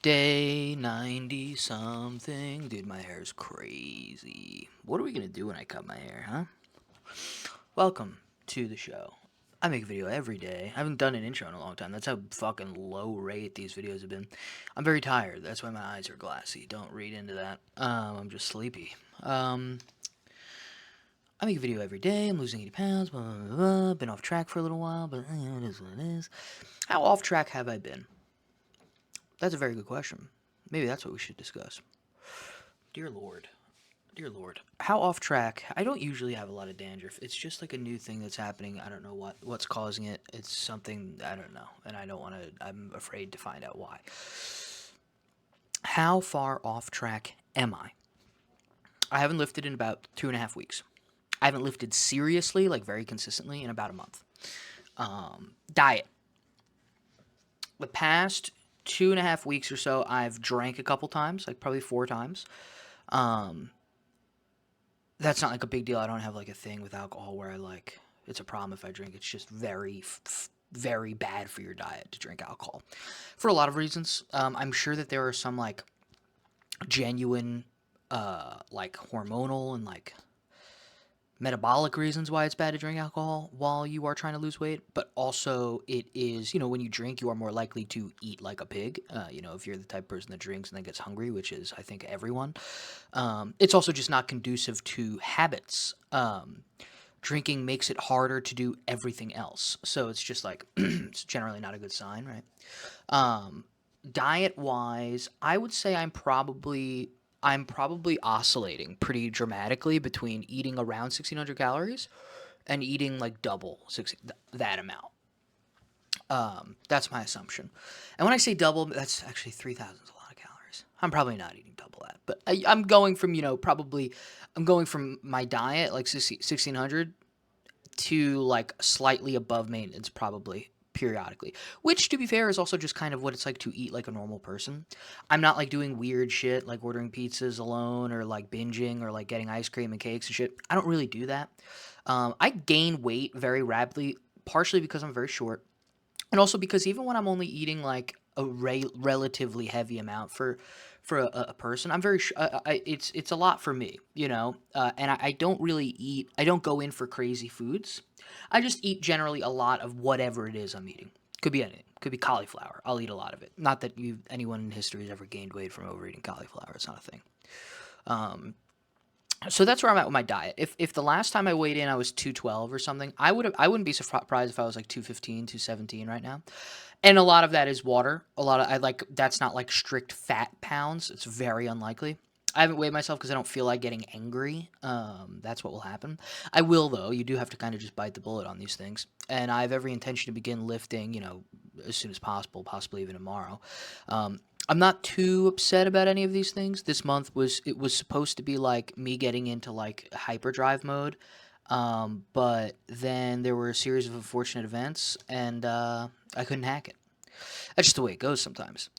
Day 90 something. Dude, my hair is crazy. What are we gonna do when I cut my hair, huh? Welcome to the show. I make a video every day. I haven't done an intro in a long time. That's how fucking low rate these videos have been. I'm very tired. That's why my eyes are glassy. Don't read into that. I'm just sleepy. I make a video every day. I'm losing 80 pounds. Blah, blah, blah. Been off track for a little while, but it is what it is. How off track have I been? That's a very good question. Maybe that's what we should discuss. Dear Lord. Dear Lord. How off track? I don't usually have a lot of dandruff. It's just like a new thing that's happening. I don't know what's causing it. It's something I don't know, and I don't want to. I'm afraid to find out why. How far off track am I? I haven't lifted in about 2.5 weeks. I haven't lifted seriously, like very consistently, in about a month. Diet. The past 2.5 weeks or so, I've drank a couple times, like probably 4 times. Um, that's not like a big deal. I don't have like a thing with alcohol where I like it's a problem if I drink. It's just very bad for your diet to drink alcohol for a lot of reasons. I'm sure that there are some like genuine, like hormonal and like metabolic reasons why it's bad to drink alcohol while you are trying to lose weight, but also it is, when you drink, you are more likely to eat like a pig. If you're the type of person that drinks and then gets hungry, which is, I think, everyone. It's also just not conducive to habits. Drinking makes it harder to do everything else. So it's just like, it's generally not a good sign, right? Um, Diet wise, I would say I'm probably oscillating pretty dramatically between eating around 1,600 calories and eating like double that amount. That's my assumption. And when I say double, that's actually 3,000 is a lot of calories. I'm probably not eating double that, but I'm going from I'm going from my diet like 1,600 to like slightly above maintenance probably periodically, which to be fair is also just kind of what it's like to eat like a normal person. I'm not like doing weird shit like ordering pizzas alone or like binging or like getting ice cream and cakes and shit. I don't really do that. I gain weight very rapidly, partially because I'm very short, and also because even when I'm only eating like a relatively heavy amount for a person, I'm very it's a lot for me, and I don't really eat. I don't go in for crazy foods. I just eat generally a lot of whatever it is I'm eating. Could be anything. Could be cauliflower. I'll eat a lot of it. Not that anyone in history has ever gained weight from overeating cauliflower. It's not a thing. Um, so that's where I'm at with my diet. If the last time I weighed in I was 212 or something, I wouldn't be surprised if I was like 215, 217 right now. And a lot of that is water. A lot of I like that's not like strict fat pounds. It's very unlikely. I haven't weighed myself because I don't feel like getting angry. That's what will happen. I will though. You do have to kind of just bite the bullet on these things. And I have every intention to begin lifting, as soon as possible, possibly even tomorrow. Um, I'm not too upset about any of these things. This month was supposed to be like me getting into like hyperdrive mode, but then there were a series of unfortunate events, and I couldn't hack it. That's just the way it goes sometimes.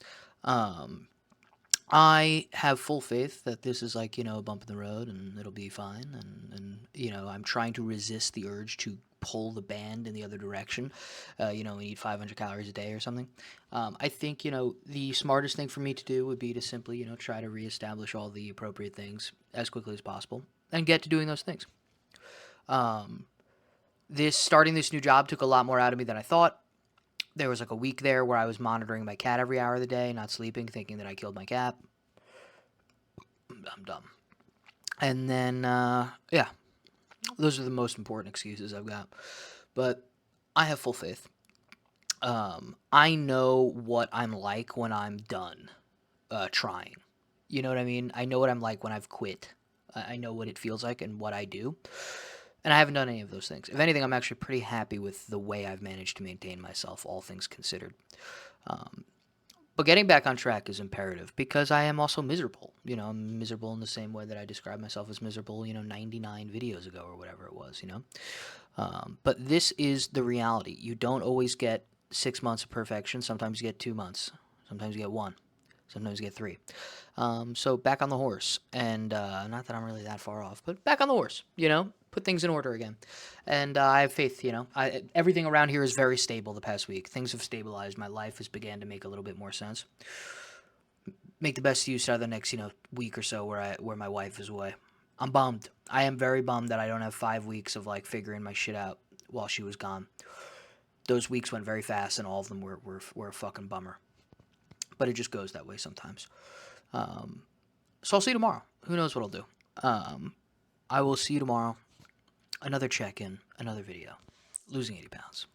Um, I have full faith that this is like, a bump in the road and it'll be fine. And I'm trying to resist the urge to pull the band in the other direction. We eat 500 calories a day or something. I think, the smartest thing for me to do would be to simply, try to reestablish all the appropriate things as quickly as possible and get to doing those things. Um, starting this new job took a lot more out of me than I thought. There was like a week there where I was monitoring my cat every hour of the day, not sleeping, thinking that I killed my cat. I'm dumb. And then, yeah, those are the most important excuses I've got. But I have full faith. I know what I'm like when I'm done trying. You know what I mean? I know what I'm like when I've quit. I know what it feels like and what I do. And I haven't done any of those things. If anything, I'm actually pretty happy with the way I've managed to maintain myself, all things considered. Um, But getting back on track is imperative because I am also miserable. I'm miserable in the same way that I described myself as miserable, 99 videos ago or whatever it was. But this is the reality. You don't always get 6 months of perfection. Sometimes you get 2 months. Sometimes you get one. Sometimes you get three. So back on the horse. And not that I'm really that far off, but back on the horse, put things in order again. And I have faith, everything around here is very stable the past week. Things have stabilized. My life has began to make a little bit more sense. make the best use out of the next, week or so where my wife is away. I'm bummed. I am very bummed that I don't have 5 weeks of like figuring my shit out while she was gone. Those weeks went very fast, and all of them were a fucking bummer. But it just goes that way sometimes. So I'll see you tomorrow. Who knows what I'll do? I will see you tomorrow. Another check-in, another video. Losing 80 pounds.